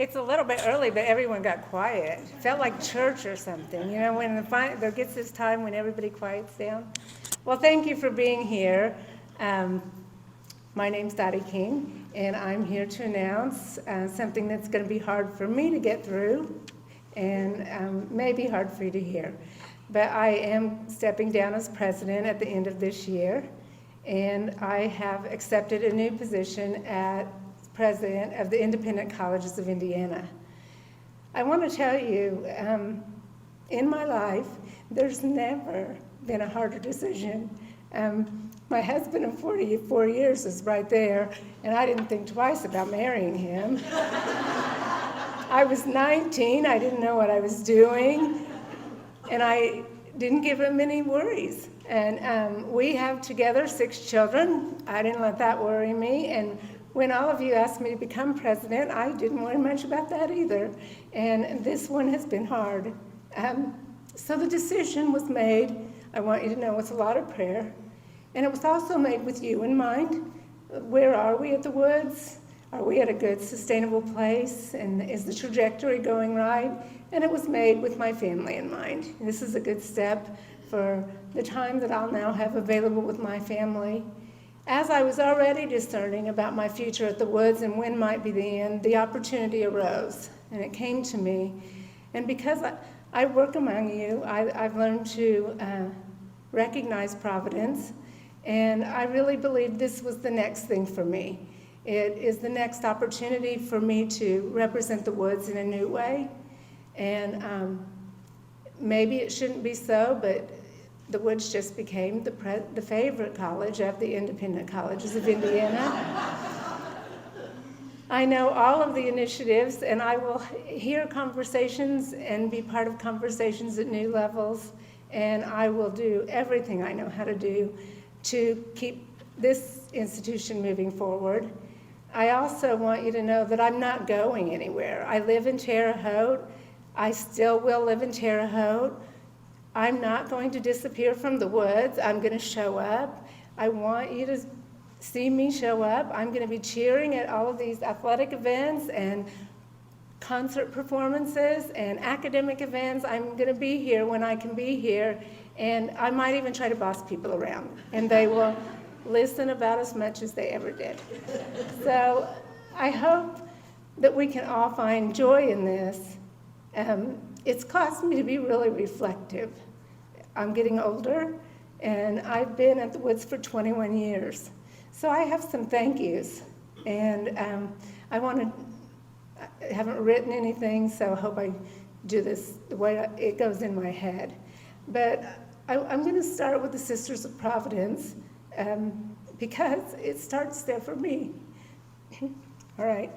It's a little bit early, but everyone got quiet. Felt like church or something, you know, when there gets this time when everybody quiets down. Well, thank you for being here. My name's Dottie King, and I'm here to announce something that's going to be hard for me to get through, and maybe hard for you to hear. But I am stepping down as president at the end of this year, and I have accepted a new position as president of the Independent Colleges of Indiana. I want to tell you, in my life, there's never been a harder decision. My husband of 44 years is right there, and I didn't think twice about marrying him. I was 19, I didn't know what I was doing, and I didn't give him any worries. And we have together 6 children. I didn't let that worry me, and when all of you asked me to become president, I didn't worry much about that either. And this one has been hard. So the decision was made, I want you to know, with a lot of prayer. And it was also made with you in mind. Where are we at the Woods? Are we at a good, sustainable place? And is the trajectory going right? And it was made with my family in mind. This is a good step for the time that I'll now have available with my family. As I was already discerning about my future at the Woods and when might be the end, the opportunity arose, and it came to me. And because I work among you, I've learned to recognize providence, and I really believe this was the next thing for me. It is the next opportunity for me to represent the Woods in a new way, and maybe it shouldn't be so, but the Woods just became the favorite college of the Independent Colleges of Indiana. I know all of the initiatives, and I will hear conversations and be part of conversations at new levels, and I will do everything I know how to do to keep this institution moving forward. I also want you to know that I'm not going anywhere. I live in Terre Haute. I still will live in Terre Haute. I'm not going to disappear from the Woods. I'm going to show up. I want you to see me show up. I'm going to be cheering at all of these athletic events and concert performances and academic events. I'm going to be here when I can be here, and I might even try to boss people around, and they will listen about as much as they ever did. So I hope that we can all find joy in this. It's caused me to be really reflective. I'm getting older, and I've been at the Woods for 21 years. So I have some thank yous, and I haven't written anything, so I hope I do this the way it goes in my head. But I'm going to start with the Sisters of Providence, because it starts there for me. All right,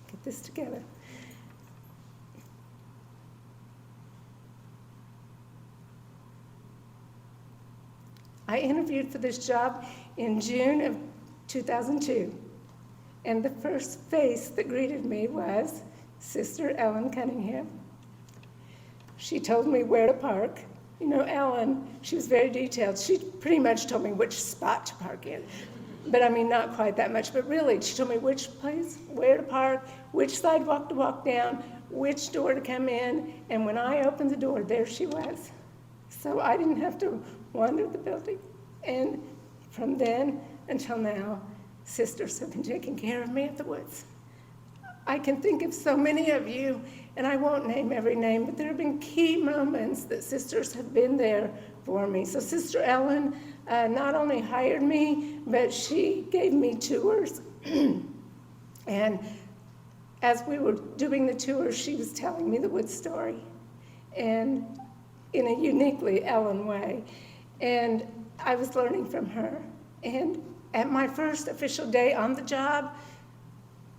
get this together. I interviewed for this job in June of 2002, and the first face that greeted me was Sister Ellen Cunningham. She told me where to park. You know, Ellen, she was very detailed. She pretty much told me which spot to park in. But I mean, not quite that much, but really, she told me which place, where to park, which sidewalk to walk down, which door to come in, and when I opened the door, there she was. So I didn't have to wander the building. And from then until now, sisters have been taking care of me at the Woods. I can think of so many of you, and I won't name every name, but there have been key moments that sisters have been there for me. So Sister Ellen not only hired me, but she gave me tours. And as we were doing the tours, she was telling me the Woods story, and in a uniquely Ellen way. And I was learning from her. And at my first official day on the job,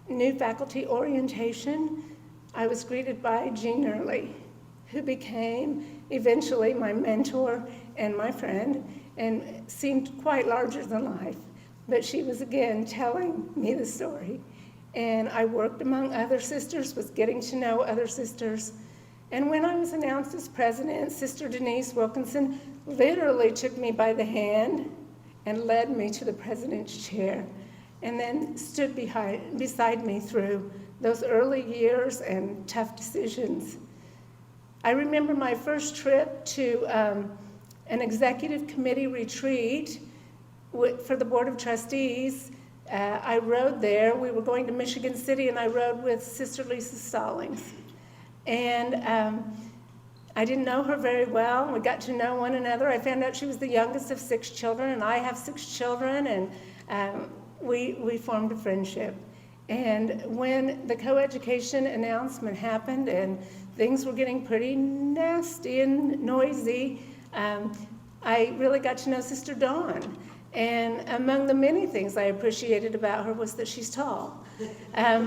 new faculty orientation, I was greeted by Jeanne Knoerle, who became eventually my mentor and my friend, and seemed quite larger than life. But she was again telling me the story. And I worked among other sisters, was getting to know other sisters. And when I was announced as president, Sister Denise Wilkinson literally took me by the hand and led me to the president's chair. and then stood beside me through those early years and tough decisions. I remember my first trip to an executive committee retreat for the Board of Trustees. I rode there. We were going to Michigan City, and I rode with Sister Lisa Stallings. And I didn't know her very well. We got to know one another. I found out she was the youngest of 6 children, and I have 6 children, and we formed a friendship. And when the coeducation announcement happened and things were getting pretty nasty and noisy, I really got to know Sister Dawn. And among the many things I appreciated about her was that she's tall.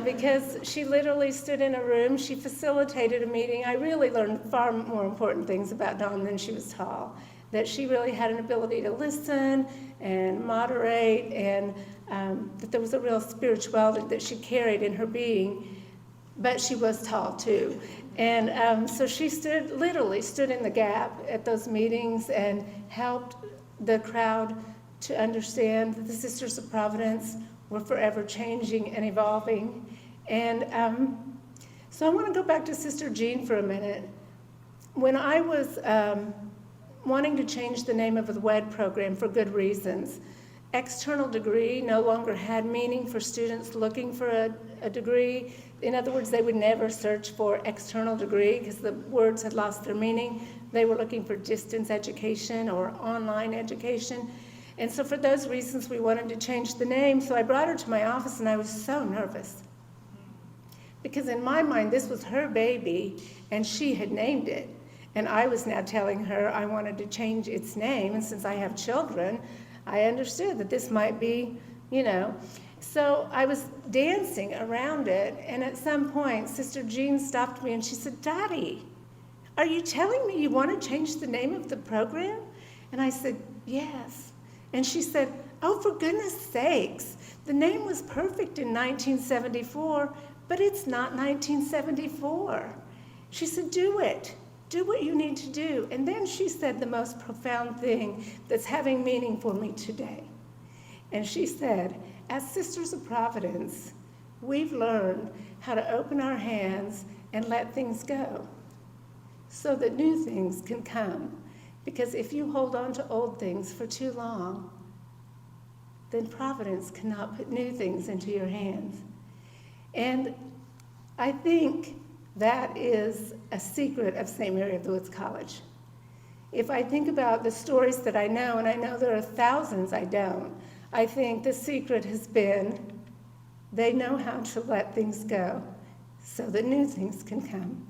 Because she literally stood in a room, she facilitated a meeting. I really learned far more important things about Dawn than she was tall. That she really had an ability to listen and moderate, and that there was a real spirituality that she carried in her being, but she was tall too. And so she literally stood in the gap at those meetings and helped the crowd to understand that the Sisters of Providence were forever changing and evolving. And so I want to go back to Sister Jeanne for a minute. When I was wanting to change the name of the WED program for good reasons, external degree no longer had meaning for students looking for a degree. In other words, they would never search for external degree because the words had lost their meaning. They were looking for distance education or online education. And so for those reasons, we wanted to change the name. So I brought her to my office, and I was so nervous. Because in my mind, this was her baby, and she had named it. And I was now telling her I wanted to change its name. And since I have children, I understood that this might be, So I was dancing around it. And at some point, Sister Jeanne stopped me, and she said, "Dottie, are you telling me you want to change the name of the program?" And I said, "Yes." And she said, "Oh, for goodness sakes, the name was perfect in 1974, but it's not 1974. She said, "Do it. Do what you need to do." And then she said the most profound thing that's having meaning for me today. And she said, "As Sisters of Providence, we've learned how to open our hands and let things go so that new things can come. Because if you hold on to old things for too long, then Providence cannot put new things into your hands." And I think that is a secret of St. Mary of the Woods College. If I think about the stories that I know, and I know there are thousands I don't, I think the secret has been they know how to let things go so that new things can come.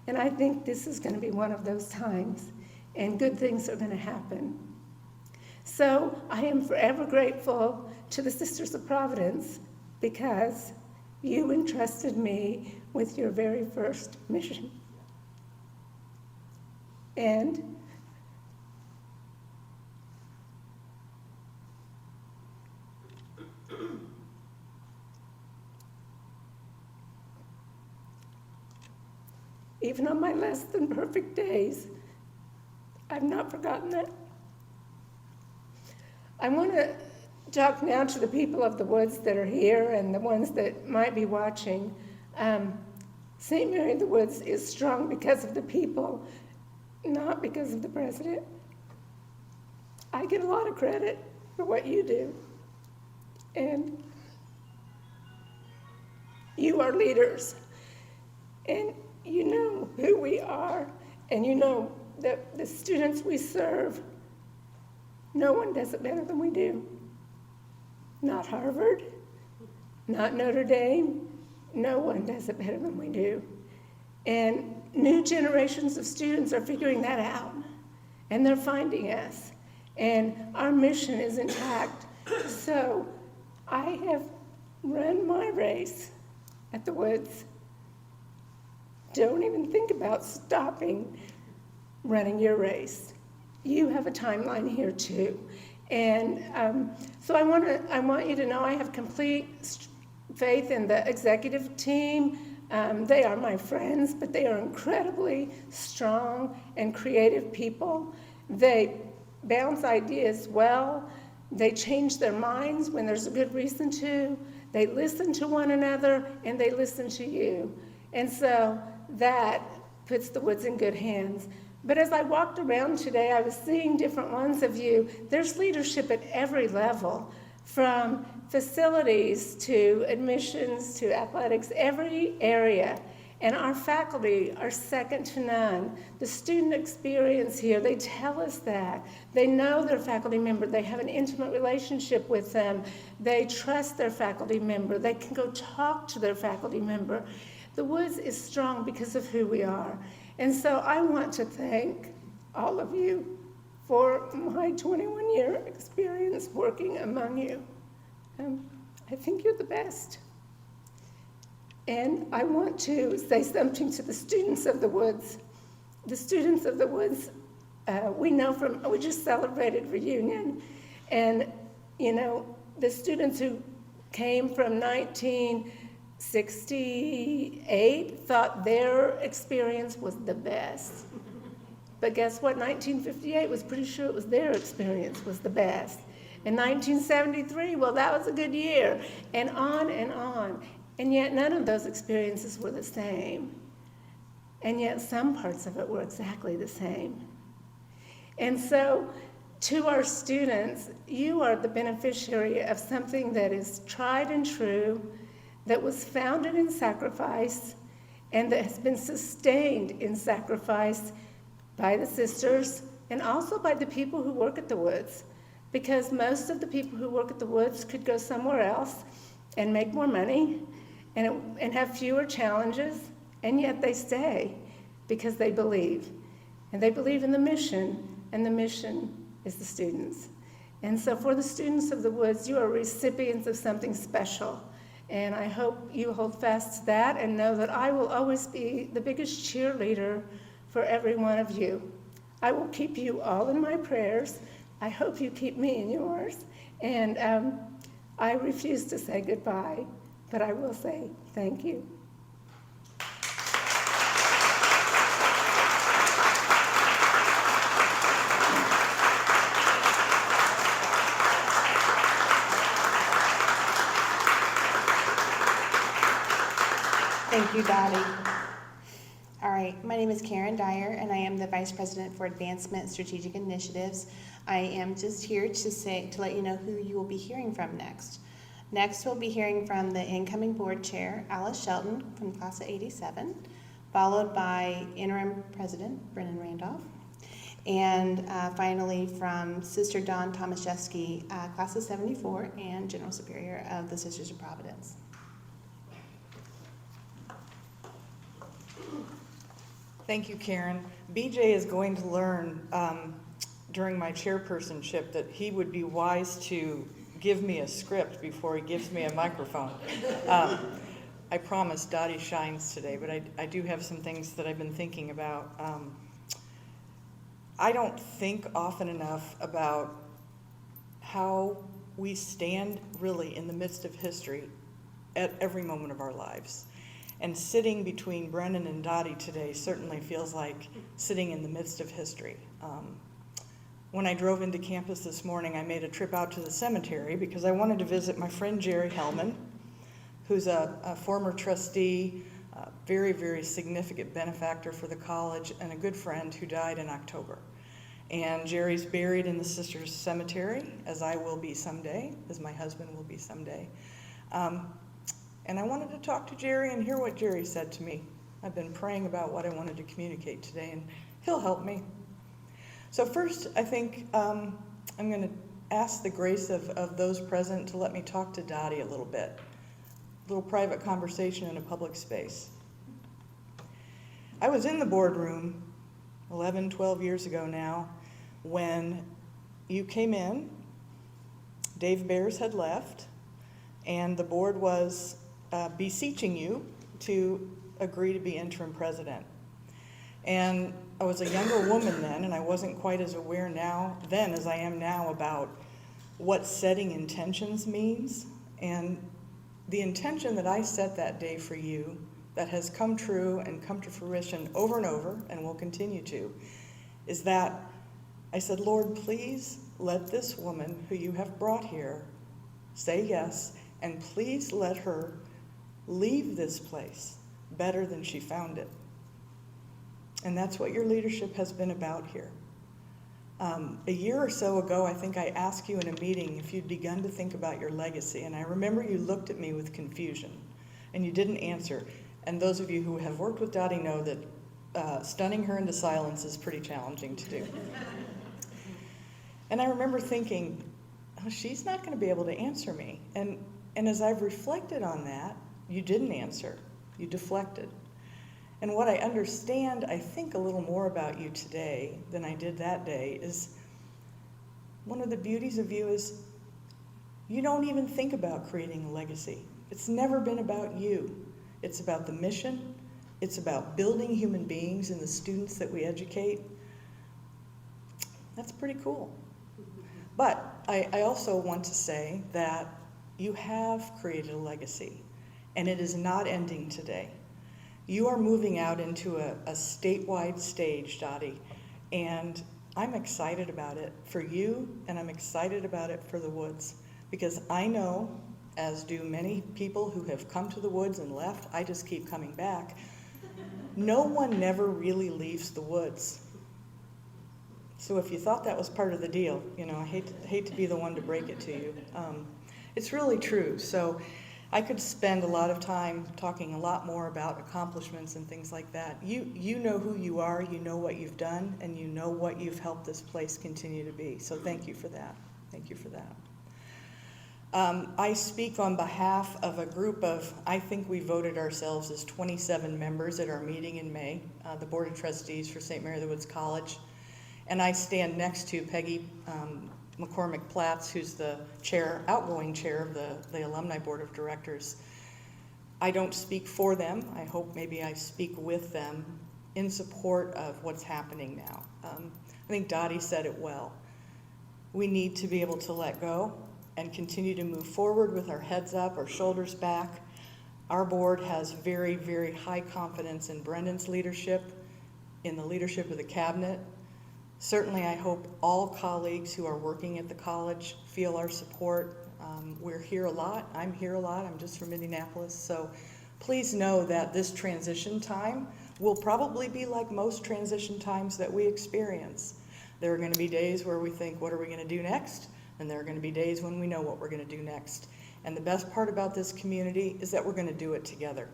And I think this is going to be one of those times, and good things are going to happen. So I am forever grateful to the Sisters of Providence because you entrusted me with your very first mission. And even on my less than perfect days, I've not forgotten that. I want to talk now to the people of the woods that are here and the ones that might be watching. St. Mary of the Woods is strong because of the people, not because of the president. I get a lot of credit for what you do. And you are leaders. And you know who we are, and you know that the students we serve, no one does it better than we do. Not Harvard, not Notre Dame, no one does it better than we do. And new generations of students are figuring that out, and they're finding us. And our mission is intact. So I have run my race at the Woods. Don't even think about stopping running your race. You have a timeline here too. And so I want you to know I have complete faith in the executive team. They are my friends, but they are incredibly strong and creative people. They bounce ideas well. They change their minds when there's a good reason to. They listen to one another, and they listen to you. And so that puts the Woods in good hands. But as I walked around today, I was seeing different ones of you. There's leadership at every level, from facilities to admissions to athletics, every area. And our faculty are second to none. The student experience here, they tell us that. They know their faculty member. They have an intimate relationship with them. They trust their faculty member. They can go talk to their faculty member. The Woods is strong because of who we are. And so I want to thank all of you for my 21-year experience working among you. I think you're the best. And I want to say something to the students of the Woods. The students of the Woods, we just celebrated reunion. And, you know, the students who came from 1968 thought their experience was the best. But guess what? 1958 was pretty sure it was their experience was the best. In 1973, well, that was a good year. And on and on. And yet none of those experiences were the same. And yet some parts of it were exactly the same. And so to our students, you are the beneficiary of something that is tried and true, that was founded in sacrifice, and that has been sustained in sacrifice by the sisters and also by the people who work at the Woods. Because most of the people who work at the Woods could go somewhere else and make more money and have fewer challenges, and yet they stay because they believe. And they believe in the mission, and the mission is the students. And so for the students of the Woods, you are recipients of something special. And I hope you hold fast to that and know that I will always be the biggest cheerleader for every one of you. I will keep you all in my prayers. I hope you keep me in yours. And I refuse to say goodbye, but I will say thank you. Thank you, Dottie. All right, my name is Karen Dyer, and I am the Vice President for Advancement Strategic Initiatives. I am just here to let you know who you will be hearing from next. Next, we'll be hearing from the incoming board chair, Alice Shelton, from class of '87, followed by interim president, Brennan Randolph, and finally from Sister Dawn Tomaszewski, class of '74, and General Superior of the Sisters of Providence. Thank you, Karen. BJ is going to learn during my chairpersonship that he would be wise to give me a script before he gives me a microphone. I promise Dottie shines today, but I do have some things that I've been thinking about. I don't think often enough about how we stand really in the midst of history at every moment of our lives. And sitting between Brennan and Dottie today certainly feels like sitting in the midst of history. When I drove into campus this morning, I made a trip out to the cemetery because I wanted to visit my friend Jerry Hellman, who's a former trustee, a very, very significant benefactor for the college, and a good friend who died in October. And Jerry's buried in the Sisters Cemetery, as I will be someday, as my husband will be someday. And I wanted to talk to Jerry and hear what Jerry said to me. I've been praying about what I wanted to communicate today, and he'll help me. So first, I think I'm going to ask the grace of those present to let me talk to Dottie a little bit. A little private conversation in a public space. I was in the boardroom 11, 12 years ago now when you came in, Dave Bears had left, and the board was beseeching you to agree to be interim president. And I was a younger woman then, and I wasn't quite as aware then as I am now about what setting intentions means. And the intention that I set that day for you that has come true and come to fruition over and over, and will continue to, is that I said, Lord, please let this woman who you have brought here say yes, and please let her leave this place better than she found it. And that's what your leadership has been about here. A year or so ago, I think I asked you in a meeting if you'd begun to think about your legacy, and I remember you looked at me with confusion, and you didn't answer. And those of you who have worked with Dottie know that stunning her into silence is pretty challenging to do. And I remember thinking, oh, she's not going to be able to answer me. And as I've reflected on that, you didn't answer. You deflected. And what I understand, I think, a little more about you today than I did that day is one of the beauties of you is you don't even think about creating a legacy. It's never been about you. It's about the mission. It's about building human beings and the students that we educate. That's pretty cool. But I also want to say that you have created a legacy, and it is not ending today. You are moving out into a statewide stage, Dottie, and I'm excited about it for you, and I'm excited about it for the Woods, because I know, as do many people who have come to the Woods and left, I just keep coming back, no one never really leaves the Woods. So if you thought that was part of the deal, you know, I hate to be the one to break it to you. It's really true. So I could spend a lot of time talking a lot more about accomplishments and things like that. You know who you are, you know what you've done, and you know what you've helped this place continue to be. So thank you for that. Thank you for that. I speak on behalf of a group of, I think we voted ourselves as 27 members at our meeting in May, the Board of Trustees for St. Mary of the Woods College. And I stand next to Peggy McCormick Platts, who's the chair, outgoing chair of the Alumni Board of Directors. I don't speak for them. I hope maybe I speak with them in support of what's happening now. I think Dottie said it well. We need to be able to let go and continue to move forward with our heads up, our shoulders back. Our board has very, very high confidence in Brendan's leadership, in the leadership of the cabinet. Certainly, I hope all colleagues who are working at the college feel our support. We're here a lot. I'm here a lot. I'm just from Indianapolis. So please know that this transition time will probably be like most transition times that we experience. There are going to be days where we think, what are we going to do next? And there are going to be days when we know what we're going to do next. And the best part about this community is that we're going to do it together.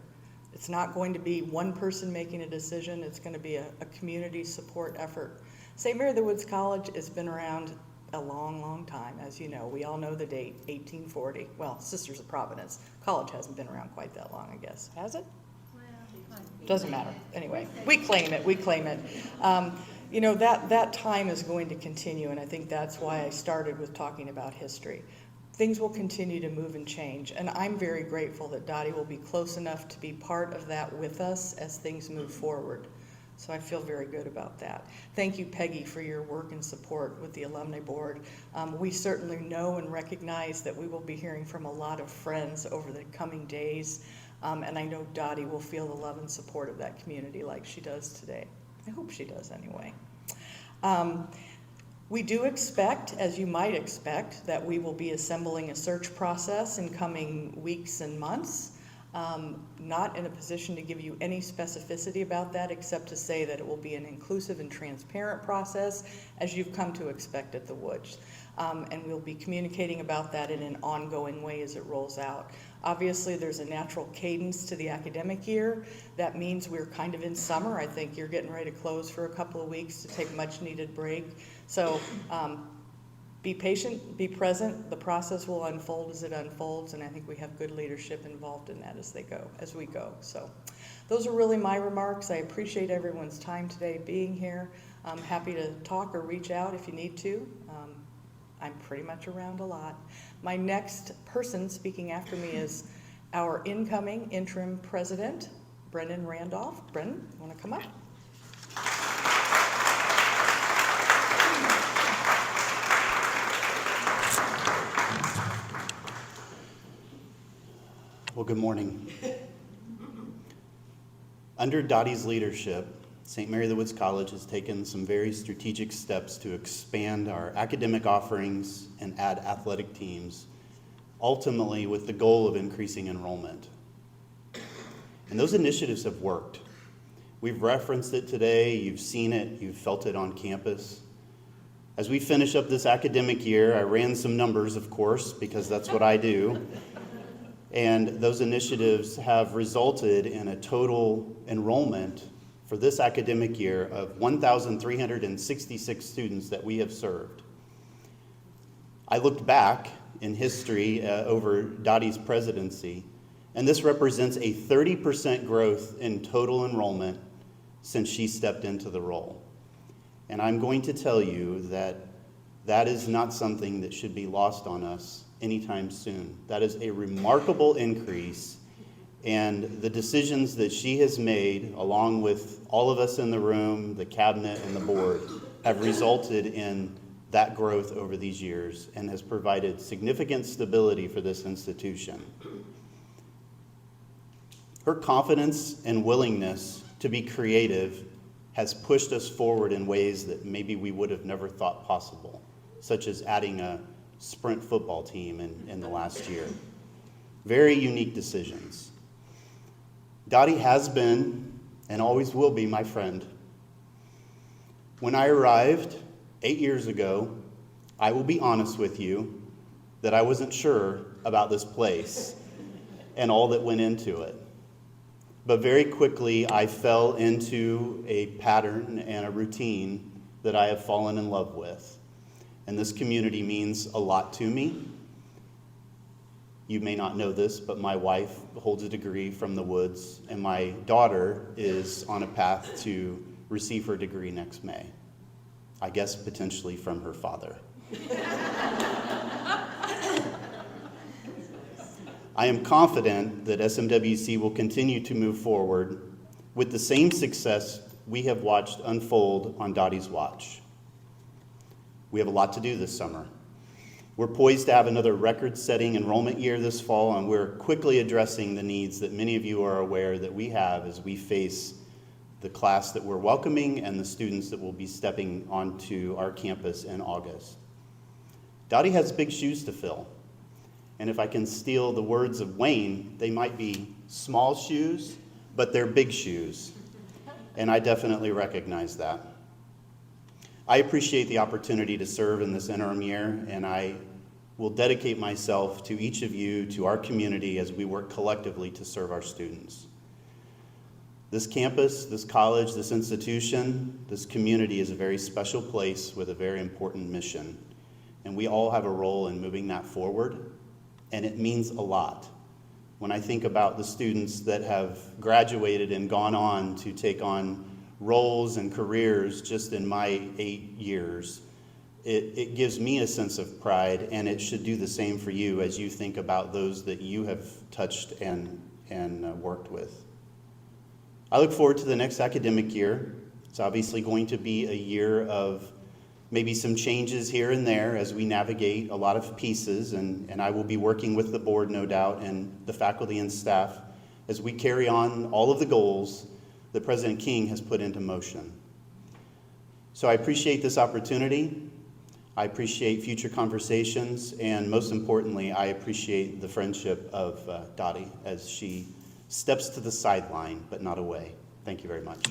It's not going to be one person making a decision. It's going to be a community support effort. St. Mary of the Woods College has been around a long, long time, as you know. We all know the date, 1840. Well, Sisters of Providence. College hasn't been around quite that long, I guess. Has it? Doesn't matter. Anyway, we claim it. We claim it. You know, that time is going to continue, and I think that's why I started with talking about history. Things will continue to move and change, and I'm very grateful that Dottie will be close enough to be part of that with us as things move forward. So I feel very good about that. Thank you, Peggy, for your work and support with the Alumni Board. We certainly know and recognize that we will be hearing from a lot of friends over the coming days, and I know Dottie will feel the love and support of that community like she does today. I hope she does anyway. We do expect, as you might expect, that we will be assembling a search process in coming weeks and months. Not in a position to give you any specificity about that, except to say that it will be an inclusive and transparent process, as you've come to expect at the Woods. And we'll be communicating about that in an ongoing way as it rolls out. Obviously, there's a natural cadence to the academic year. That means we're kind of in summer. I think you're getting ready to close for a couple of weeks to take a much-needed break. So be patient, be present. The process will unfold as it unfolds, and I think we have good leadership involved in that as we go. So those are really my remarks. I appreciate everyone's time today being here. I'm happy to talk or reach out if you need to. I'm pretty much around a lot. My next person speaking after me is our incoming interim president, Brennan Randolph. Brennan, you want to come up? Well, good morning. Under Dottie's leadership, St. Mary of the Woods College has taken some very strategic steps to expand our academic offerings and add athletic teams, ultimately with the goal of increasing enrollment. And those initiatives have worked. We've referenced it today, you've seen it, you've felt it on campus. As we finish up this academic year, I ran some numbers, of course, because that's what I do. And those initiatives have resulted in a total enrollment for this academic year of 1,366 students that we have served. I looked back in history over Dottie's presidency, and this represents a 30% growth in total enrollment since she stepped into the role. And I'm going to tell you that that is not something that should be lost on us anytime soon. That is a remarkable increase, and the decisions that she has made, along with all of us in the room, the cabinet and the board, have resulted in that growth over these years and has provided significant stability for this institution. Her confidence and willingness to be creative has pushed us forward in ways that maybe we would have never thought possible, such as adding a sprint football team in the last year. Very unique decisions. Dottie has been and always will be my friend. When I arrived 8 years ago, I will be honest with you that I wasn't sure about this place and all that went into it. But very quickly, I fell into a pattern and a routine that I have fallen in love with. And this community means a lot to me. You may not know this, but my wife holds a degree from the Woods, and my daughter is on a path to receive her degree next May. I guess potentially from her father. I am confident that SMWC will continue to move forward with the same success we have watched unfold on Dottie's watch. We have a lot to do this summer. We're poised to have another record-setting enrollment year this fall, and we're quickly addressing the needs that many of you are aware that we have as we face the class that we're welcoming and the students that will be stepping onto our campus in August. Dottie has big shoes to fill. And if I can steal the words of Wayne, they might be small shoes, but they're big shoes. And I definitely recognize that. I appreciate the opportunity to serve in this interim year, and I will dedicate myself to each of you, to our community, as we work collectively to serve our students. This campus, this college, this institution, this community is a very special place with a very important mission. And we all have a role in moving that forward, and it means a lot. When I think about the students that have graduated and gone on to take on roles and careers just in my 8 years, it gives me a sense of pride, and it should do the same for you as you think about those that you have touched and worked with. I look forward to the next academic year. It's obviously going to be a year of maybe some changes here and there as we navigate a lot of pieces, and I will be working with the board, no doubt, and the faculty and staff as we carry on all of the goals that President King has put into motion. So I appreciate this opportunity. I appreciate future conversations, and most importantly, I appreciate the friendship of Dottie as she steps to the sideline, but not away. Thank you very much.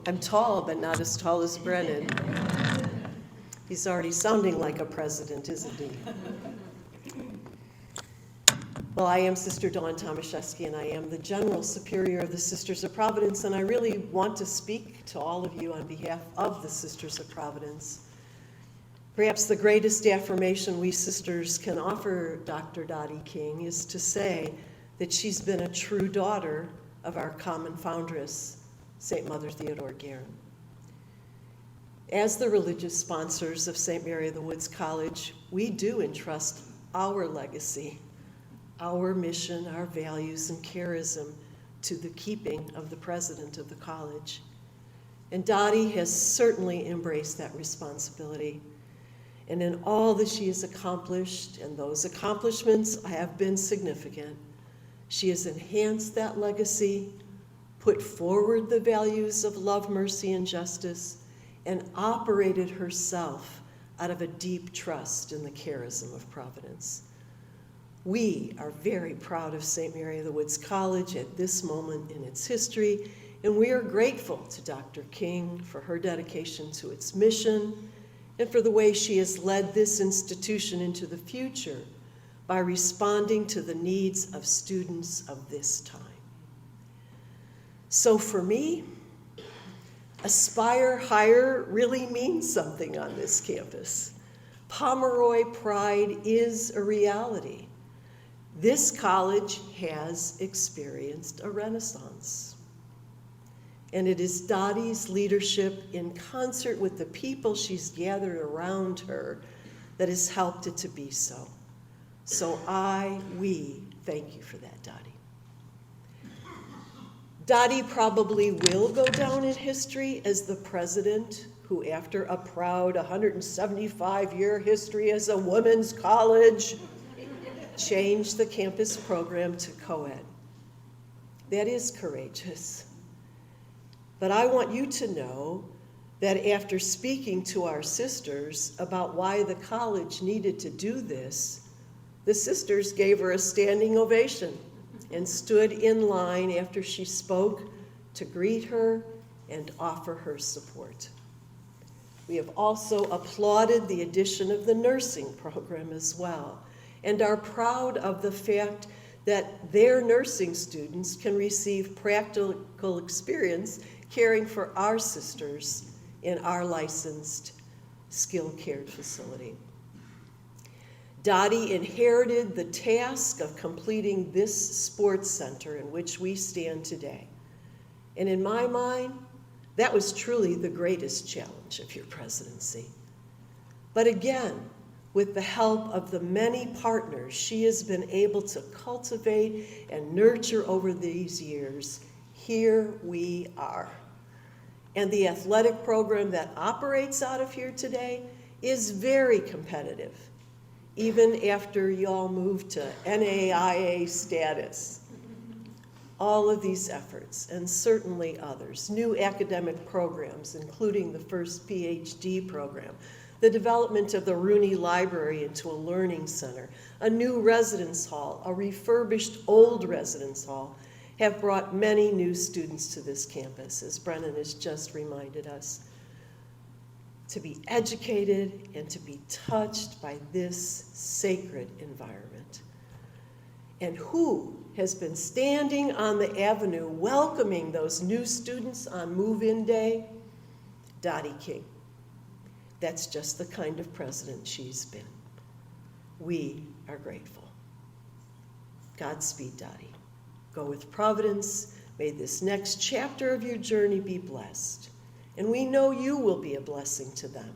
I'm tall, but not as tall as Brennan. He's already sounding like a president, isn't he? Well, I am Sister Dawn Tomaszewski, and I am the General Superior of the Sisters of Providence, and I really want to speak to all of you on behalf of the Sisters of Providence. Perhaps the greatest affirmation we sisters can offer Dr. Dottie King is to say that she's been a true daughter of our common foundress, St. Mother Theodore Guerin. As the religious sponsors of St. Mary of the Woods College, we do entrust our legacy, our mission, our values, and charism to the keeping of the president of the college. And Dottie has certainly embraced that responsibility. And in all that she has accomplished, and those accomplishments have been significant, she has enhanced that legacy, put forward the values of love, mercy, and justice, and operated herself out of a deep trust in the charism of Providence. We are very proud of St. Mary of the Woods College at this moment in its history, and we are grateful to Dr. King for her dedication to its mission and for the way she has led this institution into the future by responding to the needs of students of this time. So for me, Aspire Higher really means something on this campus. Pomeroy pride is a reality. This college has experienced a renaissance. And it is Dottie's leadership in concert with the people she's gathered around her that has helped it to be so. So we thank you for that, Dottie. Dottie probably will go down in history as the president who, after a proud 175-year history as a women's college, changed the campus program to co-ed. That is courageous. But I want you to know that after speaking to our sisters about why the college needed to do this, the sisters gave her a standing ovation and stood in line after she spoke to greet her and offer her support. We have also applauded the addition of the nursing program as well, and are proud of the fact that their nursing students can receive practical experience caring for our sisters in our licensed skilled care facility. Dottie inherited the task of completing this sports center in which we stand today. And in my mind, that was truly the greatest challenge of your presidency. But again, with the help of the many partners she has been able to cultivate and nurture over these years, here we are. And the athletic program that operates out of here today is very competitive, even after y'all moved to NAIA status. All of these efforts, and certainly others, new academic programs, including the first Ph.D. program, the development of the Rooney Library into a learning center, a new residence hall, a refurbished old residence hall, have brought many new students to this campus, as Brennan has just reminded us, to be educated and to be touched by this sacred environment. And who has been standing on the avenue welcoming those new students on move-in day? Dottie King. That's just the kind of president she's been. We are grateful. Godspeed, Dottie. Go with Providence. May this next chapter of your journey be blessed. And we know you will be a blessing to them.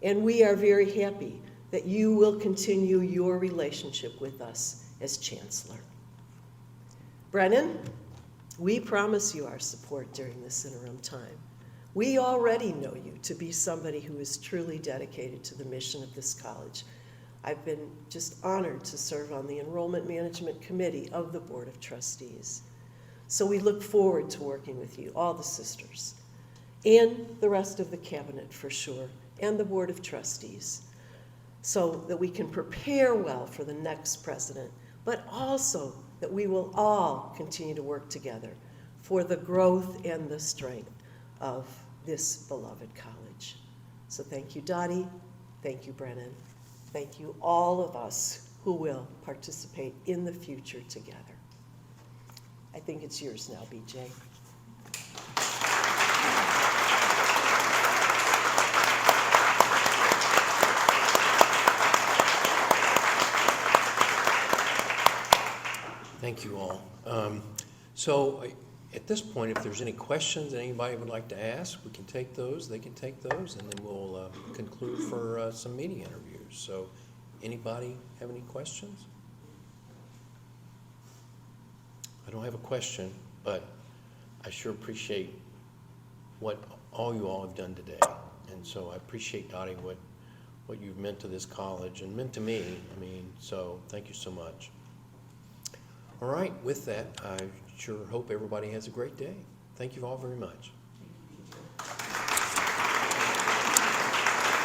And we are very happy that you will continue your relationship with us as Chancellor. Brennan, we promise you our support during this interim time. We already know you to be somebody who is truly dedicated to the mission of this college. I've been just honored to serve on the Enrollment Management Committee of the Board of Trustees. So we look forward to working with you, all the sisters, and the rest of the cabinet for sure, and the Board of Trustees, so that we can prepare well for the next president, but also that we will all continue to work together for the growth and the strength of this beloved college. So thank you, Dottie. Thank you, Brennan. Thank you, all of us who will participate in the future together. I think it's yours now, BJ. Thank you all. So at this point, if there's any questions that anybody would like to ask, we can take those, they can take those, and then we'll conclude for some media interviews. So anybody have any questions? I don't have a question, but I sure appreciate what all you all have done today. And so I appreciate, Dottie, what you've meant to this college and meant to me. I mean, so thank you so much. All right, with that, I sure hope everybody has a great day. Thank you all very much.